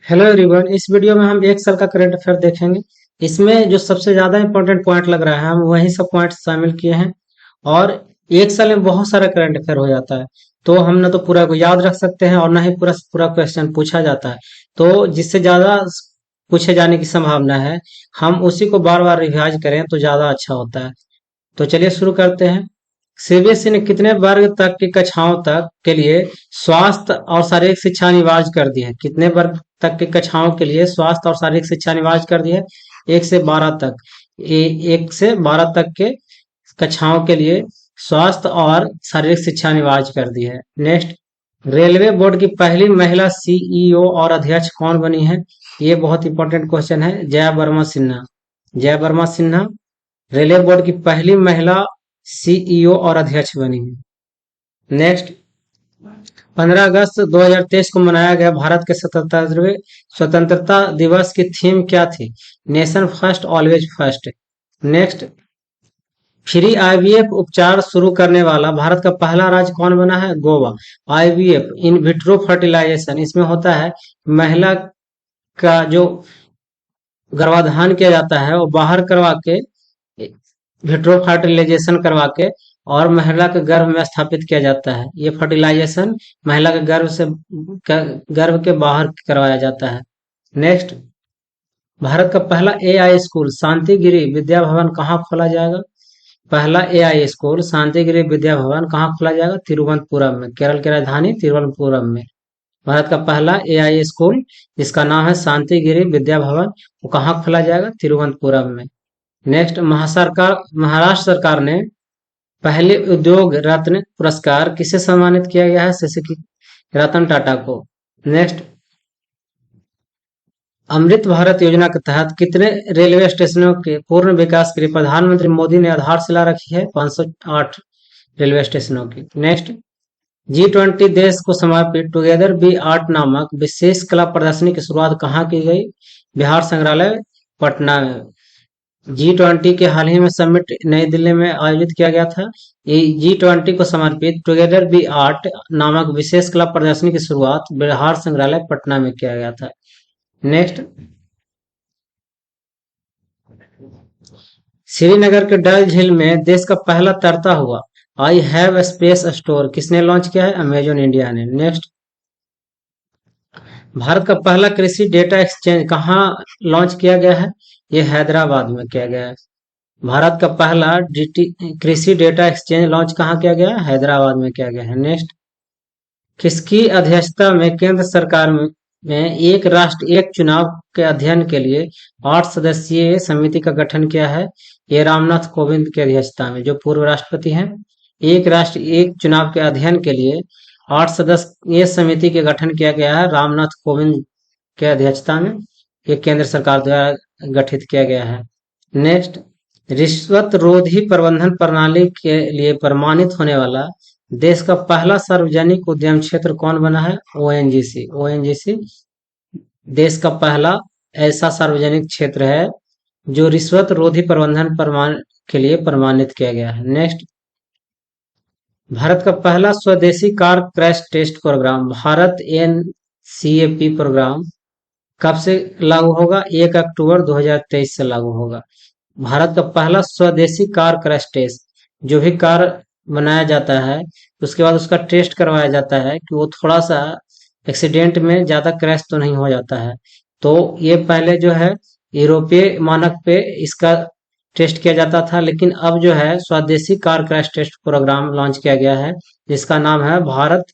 Hello everyone. इस video में हम एक साल का करंट अफेयर देखेंगे। इसमें जो सबसे ज्यादा इंपॉर्टेंट पॉइंट लग रहा है हम वही सब पॉइंट शामिल किए हैं। और एक साल में बहुत सारा करंट अफेयर हो जाता है, तो हम ना तो पूरा को याद रख सकते हैं और ना ही पूरा पूरा क्वेश्चन पूछा जाता है। तो जिससे ज्यादा पूछे जाने की संभावना है, हम उसी को बार बार रिवाइज करें तो ज्यादा अच्छा होता है। तो चलिए शुरू करते हैं। सीबीएसई ने कितने वर्ग तक की कक्षाओं तक के लिए स्वास्थ्य और शारीरिक शिक्षा अनिवार्य कर दी है? कितने वर्ग तक की कक्षाओं के लिए स्वास्थ्य और शारीरिक शिक्षा अनिवार्य कर दी है? 1 से 12 तक। 1 से 12 तक के कक्षाओं के लिए स्वास्थ्य और शारीरिक शिक्षा अनिवार्य कर दी है। नेक्स्ट, रेलवे बोर्ड की पहली महिला सीईओ और अध्यक्ष कौन बनी है? ये बहुत इंपॉर्टेंट क्वेश्चन है। जया वर्मा सिन्हा। जया वर्मा सिन्हा रेलवे बोर्ड की पहली महिला सीईओ और अध्यक्ष बनी है। नेक्स्ट, 15 अगस्त 2023 को मनाया गया भारत के 77वें स्वतंत्रता दिवस की थीम क्या थी? Nation first always first. Next, free IVF उपचार शुरू करने वाला भारत का पहला राज्य कौन बना है? Goa. IVF in vitro fertilization, इसमें होता है महिला का जो गर्भाधान किया जाता है वो बाहर करवा के, विट्रो फर्टिलाइजेशन करवा के और महिला के गर्भ में स्थापित किया जाता है। ये फर्टिलाइजेशन महिला के गर्भ के बाहर करवाया जाता है। नेक्स्ट, भारत का पहला एआई स्कूल शांतिगिरी विद्या भवन कहाँ खोला जाएगा? पहला एआई स्कूल शांतिगिरी विद्या भवन कहाँ खोला जाएगा? तिरुवनंतपुरम में, केरल की राजधानी तिरुवनंतपुरम में। भारत का पहला एआई स्कूल जिसका नाम है शांतिगिरी विद्या भवन, वो कहाँ खोला जाएगा? तिरुवनंतपुरम में। नेक्स्ट, महाराष्ट्र सरकार ने पहले उद्योग रत्न पुरस्कार किसे सम्मानित किया गया है? शशि रतन टाटा को। नेक्स्ट, अमृत भारत योजना के तहत कितने रेलवे स्टेशनों के पूर्ण विकास के लिए प्रधानमंत्री मोदी ने आधारशिला रखी है? 508 रेलवे स्टेशनों की। नेक्स्ट, G20 देश को समर्पित टुगेदर बी आर्ट नामक विशेष कला प्रदर्शनी की शुरुआत कहाँ की गई? बिहार संग्रहालय पटना में। G20 के हाल ही में समिट नई दिल्ली में आयोजित किया गया था। G20 को समर्पित टुगेदर बी आर्ट नामक विशेष कला प्रदर्शनी की शुरुआत बिहार संग्रहालय पटना में किया गया था। नेक्स्ट, श्रीनगर के डल झील में देश का पहला तैरता हुआ आई हैव स्पेस स्टोर किसने लॉन्च किया है? अमेजन इंडिया ने। नेक्स्ट, भारत का पहला कृषि डेटा एक्सचेंज कहाँ लॉन्च किया गया है? ये हैदराबाद में किया गया है। भारत का पहला कृषि डेटा एक्सचेंज लॉन्च कहाँ किया गया है? हैदराबाद में किया गया है। नेक्स्ट, किसकी अध्यक्षता में केंद्र सरकार में एक राष्ट्र एक चुनाव के अध्ययन के लिए 8 सदस्यीय समिति का गठन किया है? ये रामनाथ कोविंद की अध्यक्षता में, जो पूर्व राष्ट्रपति हैं। एक राष्ट्र एक चुनाव के अध्ययन के लिए 8 सदस्यीय समिति के गठन किया गया है रामनाथ कोविंद के अध्यक्षता में। ये केंद्र सरकार द्वारा गठित किया गया है। नेक्स्ट, रिश्वत रोधी प्रबंधन प्रणाली के लिए प्रमाणित होने वाला देश का पहला सार्वजनिक उद्यम क्षेत्र कौन बना है? ओएनजीसी। ओएनजीसी देश का पहला ऐसा सार्वजनिक क्षेत्र है जो रिश्वत रोधी प्रबंधन प्रमाण के लिए प्रमाणित किया गया है। नेक्स्ट, भारत का पहला स्वदेशी car crash test program Bharat NCAP program कब से लागू होगा? 1 अक्टूबर 2023 से लागू होगा। भारत का पहला स्वदेशी कार क्रैश टेस्ट, जो भी कार बनाया जाता है उसके बाद उसका टेस्ट करवाया जाता है कि वो थोड़ा सा एक्सीडेंट में ज्यादा क्रैश तो नहीं हो जाता है। तो ये पहले जो है यूरोपीय मानक पे इसका टेस्ट किया जाता था, लेकिन अब जो है स्वदेशी car crash test program launch किया गया है जिसका नाम है भारत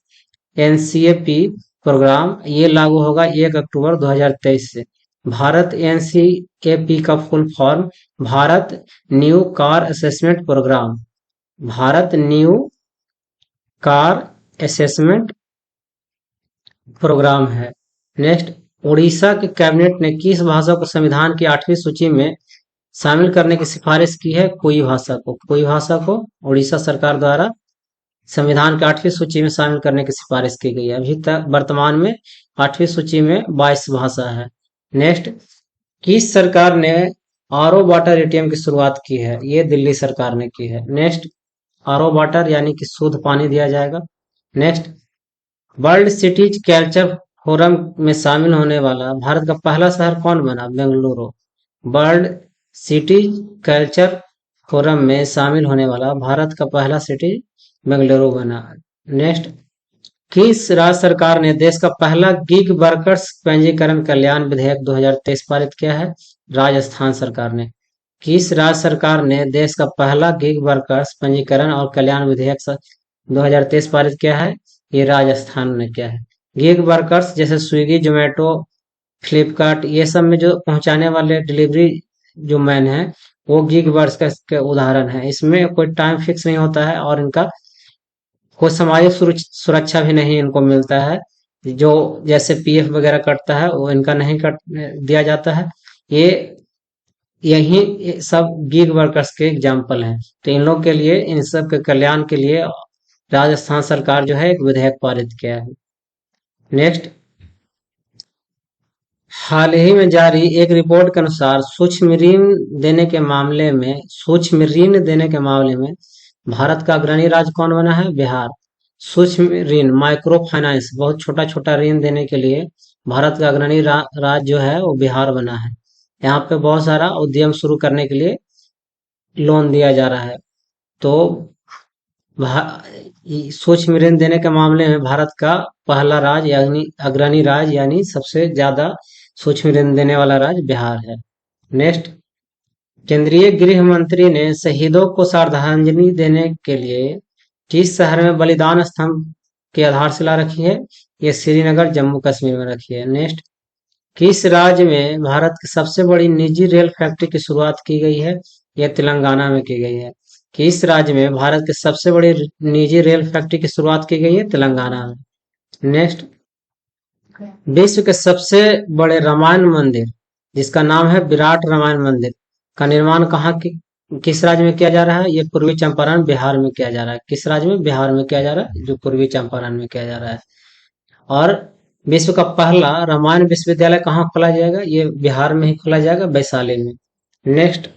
एनसीएपी प्रोग्राम। ये लागू होगा 1 अक्टूबर 2023 से। भारत एनसीएपी का full form Bharat new car assessment program, Bharat new car assessment program है। नेक्स्ट, उड़ीसा के कैबिनेट ने किस भाषा को संविधान की 8वीं सूची में शामिल करने की सिफारिश की है? कोई भाषा को। कोई भाषा को उड़ीसा सरकार द्वारा संविधान की 8वीं सूची में शामिल करने की सिफारिश की गई है। अभी तक वर्तमान में 8वीं सूची में 22 भाषा है। नेक्स्ट, किस सरकार ने आरओ वाटर एटीएम की शुरुआत की है? ये दिल्ली सरकार ने की है। नेक्स्ट, आरओ वाटर यानी कि शुद्ध पानी दिया जाएगा। Next, world cities culture forum में शामिल होने वाला भारत का पहला शहर कौन बना? Bengaluru. World city culture forum में शामिल होने वाला भारत का पहला सिटी बेंगलुरु बना। नेक्स्ट, किस राज्य सरकार ने देश का पहला गिग वर्कर्स पंजीकरण कल्याण विधेयक 2023 पारित किया है? राजस्थान सरकार ने। किस राज्य सरकार ने देश का पहला गिग वर्कर्स पंजीकरण और कल्याण विधेयक 2023 पारित किया है? ये राजस्थान ने किया है। गिग वर्कर्स जैसे स्विगी, जोमेटो, फ्लिपकार्ट, ये सब में जो पहुंचाने वाले डिलीवरी जो मैन है, वो गिग वर्कर्स के उदाहरण है। इसमें कोई टाइम फिक्स नहीं होता है और इनका कोई सामाजिक सुरक्षा भी नहीं इनको मिलता है। जो जैसे पीएफ वगैरह कटता है वो इनका नहीं कट दिया जाता है। ये यही सब गिग वर्कर्स के एग्जाम्पल हैं। तो इन लोग के लिए, इन सब के कल्याण के लिए राजस्थान सरकार जो है एक विधेयक पारित किया है। नेक्स्ट, हाल ही में जारी एक रिपोर्ट के अनुसार सूक्ष्म ऋण देने के मामले में भारत का अग्रणी राज्य कौन बना है? बिहार। सूक्ष्म ऋण, माइक्रो फाइनेंस, बहुत छोटा छोटा ऋण देने के लिए भारत का अग्रणी राज्य जो है वो बिहार बना है। यहाँ पे बहुत सारा उद्यम शुरू करने के लिए लोन दिया जा रहा है। तो सूक्ष्म ऋण देने के मामले में भारत का पहला राज्य यानी अग्रणी राज्य यानी सबसे ज्यादा सूक्ष्म ऋण देने वाला राज्य बिहार है। नेक्स्ट, केंद्रीय गृह मंत्री ने शहीदों को श्रद्धांजलि देने के लिए किस शहर में बलिदान स्तंभ की आधारशिला रखी है? ये श्रीनगर, जम्मू कश्मीर में रखी है। नेक्स्ट, किस राज्य में भारत की सबसे बड़ी निजी रेल फैक्ट्री की शुरुआत की गई है? यह तेलंगाना में की गई है। किस राज्य में भारत की सबसे बड़ी निजी रेल फैक्ट्री की शुरुआत की गई है? तेलंगाना में। नेक्स्ट, विश्व के सबसे बड़े रामायण मंदिर जिसका नाम है विराट रामायण मंदिर का निर्माण किस राज्य में किया जा रहा है? ये पूर्वी चंपारण, बिहार में किया जा रहा है। किस राज्य में? बिहार में किया जा रहा है, जो पूर्वी चंपारण में किया जा रहा है। और विश्व का पहला रामायण विश्वविद्यालय कहाँ खोला जाएगा? ये बिहार में ही खोला जाएगा, वैशाली में। नेक्स्ट,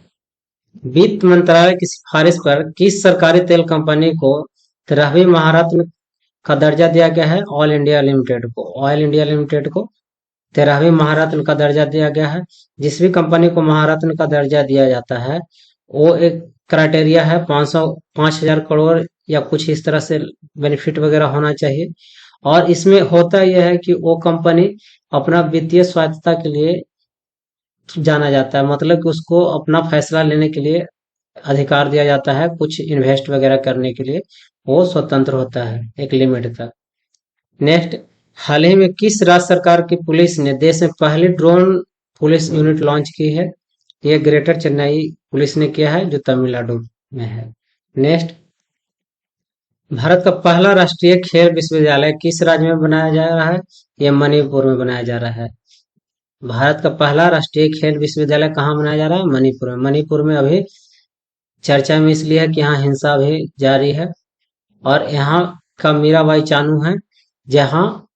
वित्त मंत्रालय की सिफारिश पर किस सरकारी तेल कंपनी को 13वीं महारत्न का दर्जा दिया गया है? ऑयल इंडिया लिमिटेड को 13वीं महारत्न का दर्जा दिया गया है। जिस भी कंपनी को महारत्न का दर्जा दिया जाता है वो एक क्राइटेरिया है, 5,000 करोड़ या कुछ इस तरह से बेनिफिट वगैरह होना चाहिए। और इसमें होता यह है कि वो कंपनी अपना वित्तीय स्वायत्तता के लिए जाना जाता है, मतलब कि उसको अपना फैसला लेने के लिए अधिकार दिया जाता है, कुछ इन्वेस्ट वगैरह करने के लिए वो स्वतंत्र होता है एक लिमिट तक। नेक्स्ट, हाल ही में किस राज्य सरकार की पुलिस ने देश में पहली ड्रोन पुलिस यूनिट लॉन्च की है? ये ग्रेटर चेन्नई पुलिस ने किया है, जो तमिलनाडु में है। नेक्स्ट, भारत का पहला राष्ट्रीय खेल विश्वविद्यालय किस राज्य में बनाया जा रहा है? ये मणिपुर में बनाया जा रहा है। भारत का पहला राष्ट्रीय खेल विश्वविद्यालय कहाँ बनाया जा रहा है? मणिपुर में। मणिपुर में अभी चर्चा में इसलिए है कि यहाँ हिंसा भी जारी है और यहाँ का मीराबाई चानू है, जहाँ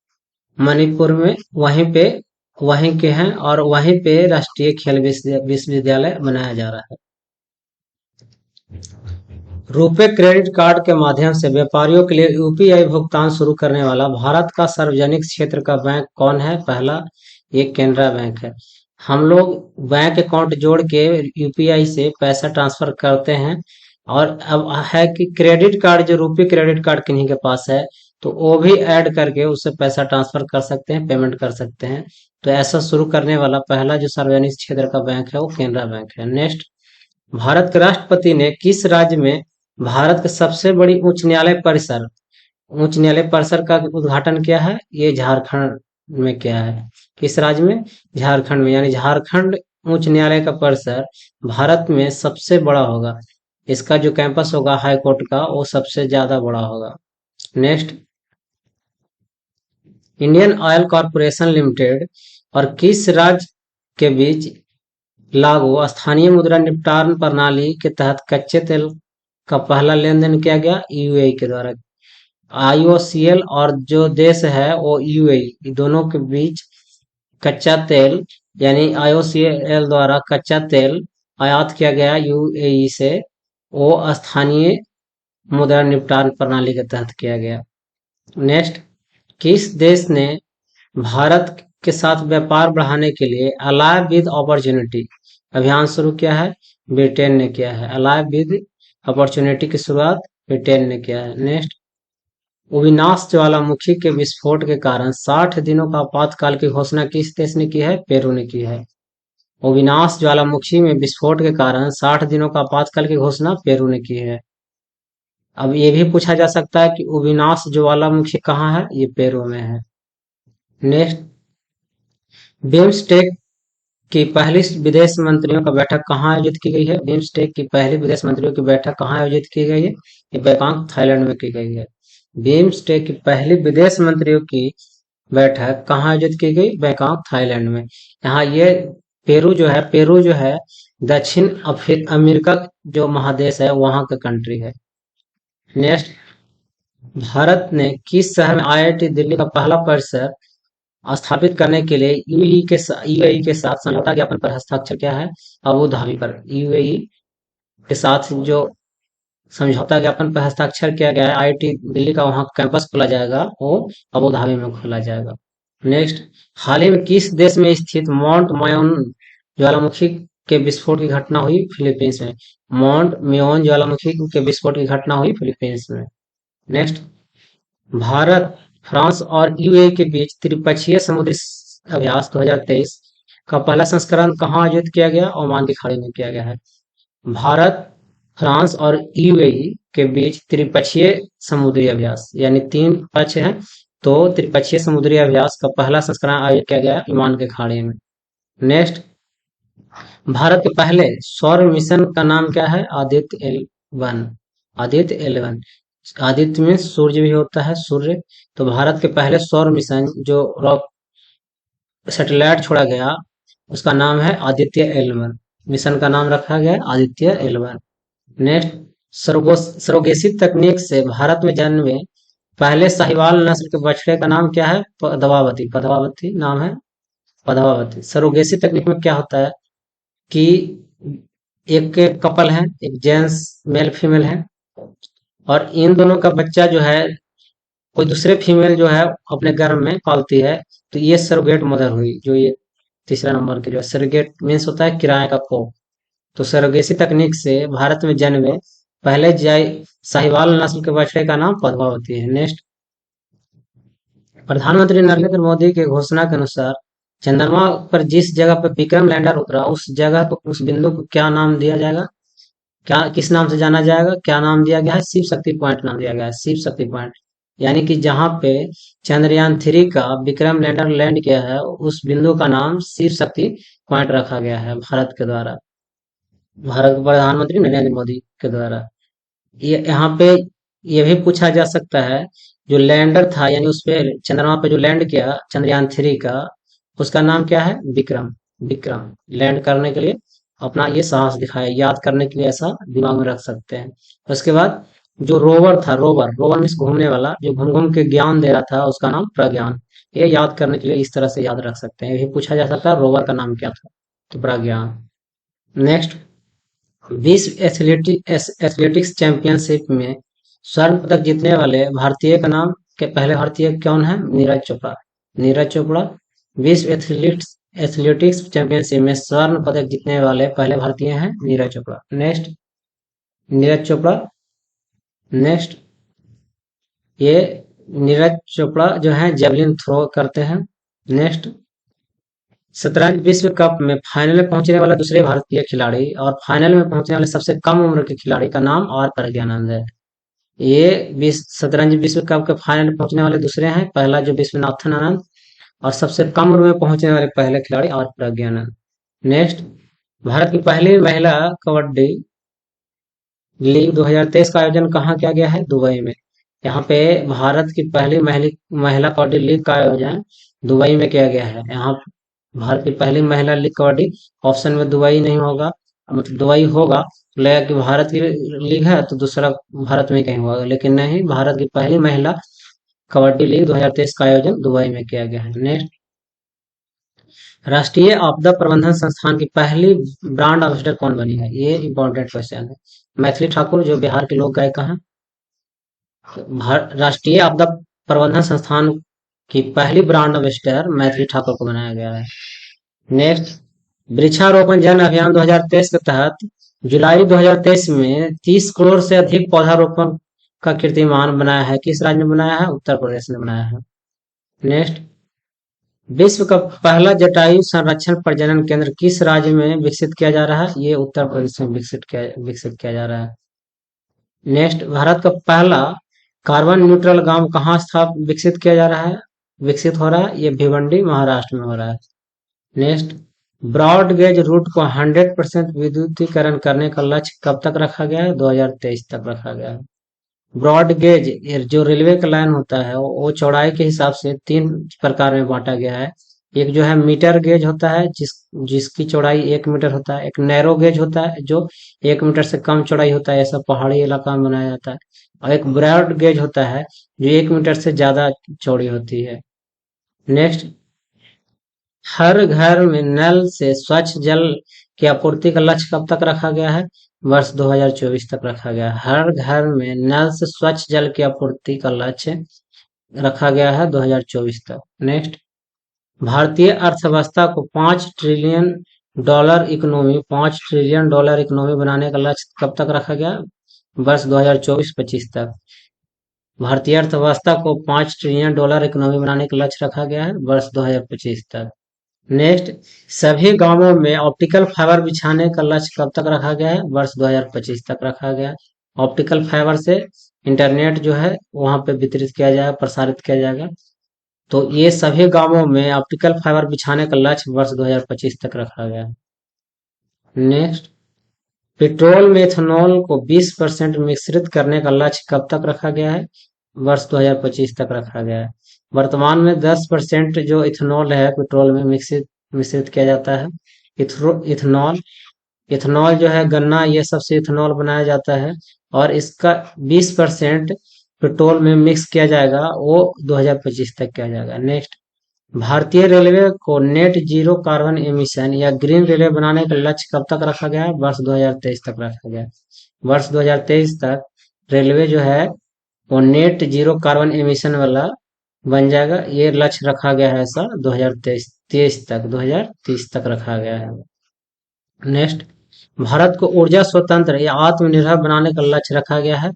मणिपुर में वहीं के हैं और वहीं पे राष्ट्रीय खेल विश्वविद्यालय बनाया जा रहा है। रुपे क्रेडिट कार्ड के माध्यम से व्यापारियों के लिए यूपीआई भुगतान शुरू करने वाला भारत का सार्वजनिक क्षेत्र का बैंक कौन है? पहला, ये केनरा बैंक है। हम लोग बैंक अकाउंट जोड़ के यूपीआई से पैसा ट्रांसफर करते हैं। और अब है कि क्रेडिट कार्ड, जो रुपे क्रेडिट कार्ड किन्हीं के पास है तो वो भी ऐड करके उससे पैसा ट्रांसफर कर सकते हैं, पेमेंट कर सकते हैं। तो ऐसा शुरू करने वाला पहला जो सार्वजनिक क्षेत्र का बैंक है वो केनरा बैंक है। नेक्स्ट, भारत के राष्ट्रपति ने किस राज्य में भारत के सबसे बड़ी उच्च न्यायालय परिसर का उद्घाटन किया है? ये झारखंड में किया है। किस राज्य में? झारखंड में। यानी झारखंड उच्च न्यायालय का परिसर भारत में सबसे बड़ा होगा। इसका जो कैंपस होगा हाई कोर्ट का वो सबसे ज्यादा बड़ा होगा। Next, Indian oil corporation limited और किस राज्य के बीच लागू स्थानीय मुद्रा निपटान प्रणाली के तहत कच्चे तेल का पहला लेन देन किया गया? यूएई के द्वारा। आईओसीएल और जो देश है वो यूएई, दोनों के बीच कच्चा तेल यानी आईओसीएल द्वारा कच्चा तेल आयात किया गया यूएई से, वो स्थानीय मुद्रा निपटान प्रणाली के तहत किया गया। नेक्स्ट, किस देश ने भारत के साथ व्यापार बढ़ाने के लिए अलाय विद अपॉर्चुनिटी अभियान शुरू किया है, ब्रिटेन ने किया है। अलाय विद अपॉर्चुनिटी की शुरुआत ब्रिटेन ने किया है। नेक्स्ट, अविनाश ज्वालामुखी के विस्फोट के कारण 60 दिनों का आपातकाल की घोषणा किस देश ने की है? पेरू ने की है। अविनाश ज्वालामुखी में विस्फोट के कारण 60 दिनों का आपातकाल की घोषणा पेरू ने की है। अब ये भी पूछा जा सकता है कि अविनाश ज्वालामुखी कहाँ है? ये पेरू में है। नेक्स्ट, बिम्स्टेक की पहली विदेश मंत्रियों का बैठक कहाँ आयोजित की गई है? बिम्स्टेक की पहली विदेश मंत्रियों की बैठक कहाँ आयोजित की गई है? ये बैंकॉक थाईलैंड में की गई है। बिम्स्टेक की पहली विदेश मंत्रियों की बैठक कहाँ आयोजित की गई? बैंकॉक थाईलैंड में। यहाँ ये पेरू जो है दक्षिण अमेरिका जो महादेश है वहां का कंट्री है। नेक्स्ट, भारत ने किस शहर में आईआईटी दिल्ली का पहला परिसर स्थापित करने के लिए यूएई के साथ समझौता ज्ञापन पर हस्ताक्षर किया है? अबू धाबी पर यूएई के साथ जो समझौता ज्ञापन पर हस्ताक्षर किया गया है, आईआईटी दिल्ली का वहां कैंपस खोला जाएगा, वो अबू धाबी में खोला जाएगा। नेक्स्ट, हाल ही में किस देश में स्थित माउंट मायोन ज्वालामुखी के विस्फोट की घटना हुई? फिलीपींस में। माउंट मेयोन ज्वालामुखी के विस्फोट की घटना हुई फिलीपींस में। नेक्स्ट, भारत, फ्रांस और यूएई के बीच त्रिपक्षीय समुद्री अभ्यास 2023 का पहला संस्करण कहाँ आयोजित किया गया? ओमान की खाड़ी में किया गया है। भारत, फ्रांस और यूएई के बीच त्रिपक्षीय समुद्री अभ्यास यानी 3 पक्ष हैं, तो त्रिपक्षीय समुद्री अभ्यास का पहला संस्करण आयोजित किया गया ओमान के खाड़ी में। नेक्स्ट, भारत के पहले सौर मिशन का नाम क्या है? आदित्य एल 1। आदित्य एल 1, आदित्य में सूर्य भी होता है, सूर्य। तो भारत के पहले सौर मिशन जो रॉक सैटेलाइट छोड़ा गया उसका नाम है आदित्य एल 1। मिशन का नाम रखा गया आदित्य एल 1। नेक्स्ट, सरोगेसी तकनीक से भारत में जन्मे पहले साहिवाल नस्ल के बछड़े का नाम क्या है? पद्मावती। पद्मावती नाम है, पद्मावती। सरोगेसी तकनीक में क्या होता है कि एक कपल है, एक जेंट्स मेल फीमेल है, और इन दोनों का बच्चा जो है कोई दूसरे फीमेल जो है अपने गर्भ में पालती है, तो ये सरोगेट मदर हुई। जो ये तीसरा नंबर की जो है सरोगेट मीन्स होता है किराए का खो। तो सरोगेसी तकनीक से भारत में जन्मे पहले साहिवाल नस्ल के बछड़े का नाम पद्मावती है। नेक्स्ट, प्रधानमंत्री नरेंद्र मोदी के घोषणा के अनुसार चंद्रमा पर जिस जगह पर विक्रम लैंडर उतरा उस जगह को, उस बिंदु को क्या नाम दिया जाएगा? क्या किस नाम से जाना जाएगा? क्या नाम दिया गया है? शिव शक्ति पॉइंट नाम दिया गया है, शिव शक्ति पॉइंट। यानी कि जहां पे चंद्रयान 3 का विक्रम लैंडर लैंड किया है उस बिंदु का नाम शिव शक्ति पॉइंट रखा गया है भारत के द्वारा, भारत के प्रधानमंत्री नरेंद्र मोदी के द्वारा। ये यहाँ पे ये भी पूछा जा सकता है, जो लैंडर था यानी उस पे चंद्रमा पे जो लैंड किया चंद्रयान 3 का, उसका नाम क्या है? विक्रम। विक्रम लैंड करने के लिए अपना ये साहस दिखाया, याद करने के लिए ऐसा दिमाग में रख सकते हैं। उसके बाद जो रोवर था, रोवर रोवर मीन्स घूमने वाला, जो घूम घूम के ज्ञान दे रहा था उसका नाम प्रज्ञान। ये याद करने के लिए इस तरह से याद रख सकते हैं। ये भी पूछा जा सकता है रोवर का नाम क्या था? तो प्रज्ञान। नेक्स्ट, विश्व एथलेटिक्स चैंपियनशिप में स्वर्ण पदक जीतने वाले भारतीय का नाम के पहले भारतीय कौन है? नीरज चोपड़ा। नीरज चोपड़ा विश्व एथलेटिक्स चैंपियनशिप में स्वर्ण पदक जीतने वाले पहले भारतीय हैं नीरज चोपड़ा। नेक्स्ट, नीरज चोपड़ा। नेक्स्ट, ये नीरज चोपड़ा जो है जेवलिन थ्रो करते हैं। नेक्स्ट, शतरंज विश्व कप में फाइनल में पहुंचने वाला दूसरे भारतीय खिलाड़ी और फाइनल में पहुंचने वाले सबसे कम उम्र के खिलाड़ी का नाम आर प्रज्ञानंद है। ये शतरंज विश्व कप के फाइनल में पहुंचने वाले दूसरे हैं, पहला जो विश्वनाथन आनंद, और सबसे कम उम्र में पहुंचने वाले पहले खिलाड़ी आर प्रज्ञानंद। नेक्स्ट, भारत की पहली महिला कबड्डी लीग 2023 का आयोजन कहाँ किया गया है? दुबई में। यहाँ पे भारत की पहली महिला कबड्डी लीग का आयोजन दुबई में किया गया है। यहाँ भारत की पहली महिला लीग कबड्डी, ऑप्शन में दुबई नहीं होगा, मतलब दुबई होगा तो लगेगा कि भारत की लीग है तो दूसरा भारत में कहीं होगा, लेकिन नहीं, भारत की पहली महिला कबड्डी लीग 2023 का आयोजन दुबई में किया गया है। नेक्स्ट, राष्ट्रीय आपदा प्रबंधन संस्थान की पहली ब्रांड एम्बेसडर कौन बनी है? ये इंपॉर्टेंट क्वेश्चन है। मैथिली ठाकुर जो बिहार के लोक गायिका हैं। राष्ट्रीय आपदा प्रबंधन संस्थान की पहली ब्रांड एम्बेसडर मैथिली ठाकुर को बनाया गया है। नेक्स्ट, वृक्षारोपण जन अभियान 2023 के तहत जुलाई 2023 में 30 करोड़ से अधिक पौधारोपण का कीर्तिमान बनाया है। किस राज्य ने बनाया है? उत्तर प्रदेश ने बनाया है। नेक्स्ट, विश्व का पहला जटायु संरक्षण प्रजनन केंद्र किस राज्य में विकसित किया जा रहा है? ये उत्तर प्रदेश में विकसित किया जा रहा है। नेक्स्ट, भारत का पहला कार्बन न्यूट्रल गांव कहाँ विकसित किया जा रहा है? विकसित हो रहा है, ये भिवंडी महाराष्ट्र में हो रहा है। नेक्स्ट, ब्रॉड गेज रूट को 100% विद्युतीकरण करने का लक्ष्य कब तक रखा गया है? 2023 तक रखा गया है। ब्रॉड गेज जो रेलवे का लाइन होता है वो चौड़ाई के हिसाब से 3 प्रकार में बांटा गया है। एक जो है मीटर गेज होता है जिसकी चौड़ाई 1 मीटर होता है। एक नैरो गेज होता है जो 1 मीटर से कम चौड़ाई होता है, ऐसा पहाड़ी इलाका में बनाया जाता है। और एक ब्रॉड गेज होता है जो 1 मीटर से ज्यादा चौड़ी होती है। नेक्स्ट, हर घर में नल से स्वच्छ जल की आपूर्ति का लक्ष्य कब तक रखा गया है? वर्ष 2024 तक रखा गया है। हर घर में नल से स्वच्छ जल की आपूर्ति का लक्ष्य रखा गया है 2024 तक। नेक्स्ट, भारतीय अर्थव्यवस्था को 5 ट्रिलियन डॉलर इकोनॉमी बनाने का लक्ष्य कब तक रखा गया? वर्ष 2024-25 तक। भारतीय अर्थव्यवस्था को 5 ट्रिलियन डॉलर इकोनॉमी बनाने का लक्ष्य रखा गया है वर्ष 2025 तक। नेक्स्ट, सभी गांवों में ऑप्टिकल फाइबर बिछाने का लक्ष्य कब तक रखा गया है? वर्ष 2025 तक रखा गया है। ऑप्टिकल फाइबर से इंटरनेट जो है वहां पे वितरित किया जाएगा, प्रसारित किया जाएगा। तो ये सभी गांवों में ऑप्टिकल फाइबर बिछाने का लक्ष्य वर्ष 2025 तक रखा गया है। नेक्स्ट, पेट्रोल में इथेनॉल को 20% मिश्रित करने का लक्ष्य कब तक रखा गया है? वर्ष 2025 तक रखा गया है। वर्तमान में 10% जो इथेनॉल है पेट्रोल में मिश्रित किया जाता है। इथेनॉल इथेनॉल जो है गन्ना ये सबसे इथेनॉल बनाया जाता है और इसका 20% पेट्रोल में मिक्स किया जाएगा, वो 2025 तक किया जाएगा। नेक्स्ट, भारतीय रेलवे को नेट जीरो कार्बन एमिशन या ग्रीन रेलवे बनाने का लक्ष्य कब तक रखा गया है? वर्ष 2023 तक रखा गया है। वर्ष 2023 तक रेलवे जो है वो नेट जीरो कार्बन एमिशन वाला बन जाएगा। ये लक्ष्य रखा गया है ऐसा 2030 तक रखा गया है। नेक्स्ट, भारत को ऊर्जा स्वतंत्र या आत्मनिर्भर बनाने का लक्ष्य रखा गया है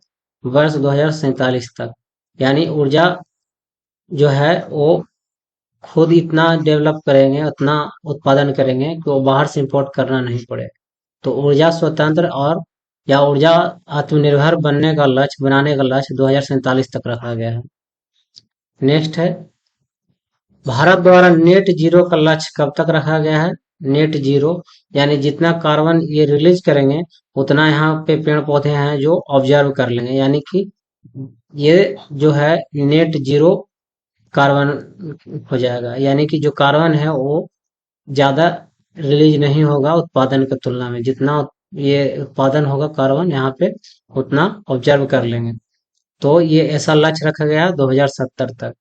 वर्ष 2047 तक। यानी ऊर्जा जो है वो खुद इतना डेवलप करेंगे, उतना उत्पादन करेंगे कि वो बाहर से इंपोर्ट करना नहीं पड़े। तो ऊर्जा स्वतंत्र और या ऊर्जा आत्मनिर्भर बनाने का लक्ष्य 2047 तक रखा गया है। नेक्स्ट है, भारत द्वारा नेट जीरो का लक्ष्य कब तक रखा गया है? नेट जीरो यानी जितना कार्बन ये रिलीज करेंगे उतना यहाँ पे पेड़ पौधे हैं जो ऑब्जर्व कर लेंगे, यानी कि ये जो है नेट जीरो कार्बन हो जाएगा। यानी कि जो कार्बन है वो ज्यादा रिलीज नहीं होगा उत्पादन की तुलना में। जितना ये उत्पादन होगा कार्बन यहाँ पे उतना ऑब्जर्व कर लेंगे। तो ये ऐसा लक्ष्य रखा गया 2070 तक।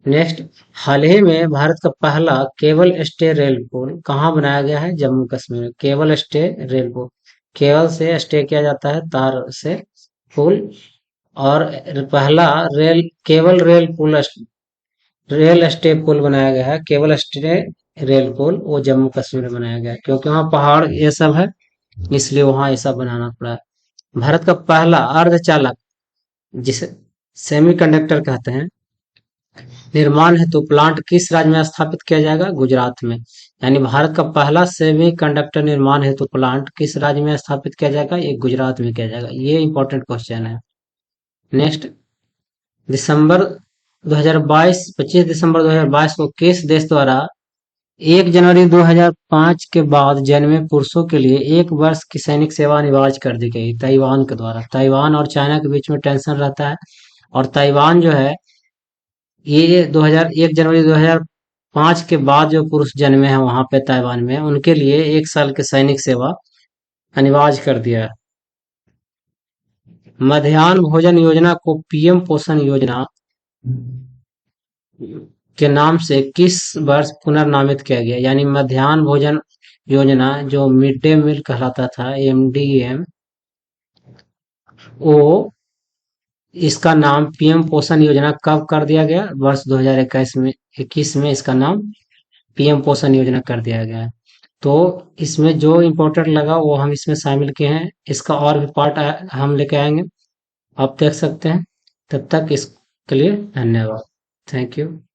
नेक्स्ट, हाल ही में भारत का पहला केबल स्टे रेल पुल कहाँ बनाया गया है? जम्मू कश्मीर में। केबल स्टे रेल पुल, केबल से स्टे किया जाता है, तार से पुल। और पहला रेल स्टे पुल बनाया गया है, केबल स्टे रेल पुल, वो जम्मू कश्मीर में बनाया गया है क्योंकि वहाँ पहाड़ ये सब है, इसलिए वहाँ ऐसा बनाना पड़ा है। भारत का पहला अर्धचालक जिसे सेमीकंडक्टर कहते हैं निर्माण हेतु प्लांट किस राज्य में स्थापित किया जाएगा? गुजरात में। यानी भारत का पहला सेमी कंडक्टर निर्माण हेतु प्लांट किस राज्य में स्थापित किया जाएगा? ये गुजरात में किया जाएगा। ये इंपॉर्टेंट क्वेश्चन है। नेक्स्ट, 25 दिसंबर 2022 को किस देश द्वारा 1 जनवरी 2005 के बाद जन्मे पुरुषों के लिए 1 वर्ष की सैनिक सेवा अनिवार्य कर दी गई? ताइवान के द्वारा। ताइवान और चाइना के बीच में टेंशन रहता है और ताइवान जो है ये 1 जनवरी 2005 के बाद जो पुरुष जन्मे हैं वहां पे ताइवान में, उनके लिए 1 साल की सैनिक सेवा अनिवार्य कर दिया है। मध्याह्न भोजन योजना को पीएम पोषण योजना के नाम से किस वर्ष पुनर्नामित किया गया? यानी मध्याह्न भोजन योजना जो मिड डे मील कहलाता था, एमडीएम, वो इसका नाम पीएम पोषण योजना कब कर दिया गया? वर्ष 2021 में इसका नाम पीएम पोषण योजना कर दिया गया है। तो इसमें जो इम्पोर्टेंट लगा वो हम इसमें शामिल किए हैं। इसका और भी पार्ट हम लेके आएंगे, आप देख सकते हैं। तब तक इसके लिए धन्यवाद। Thank you.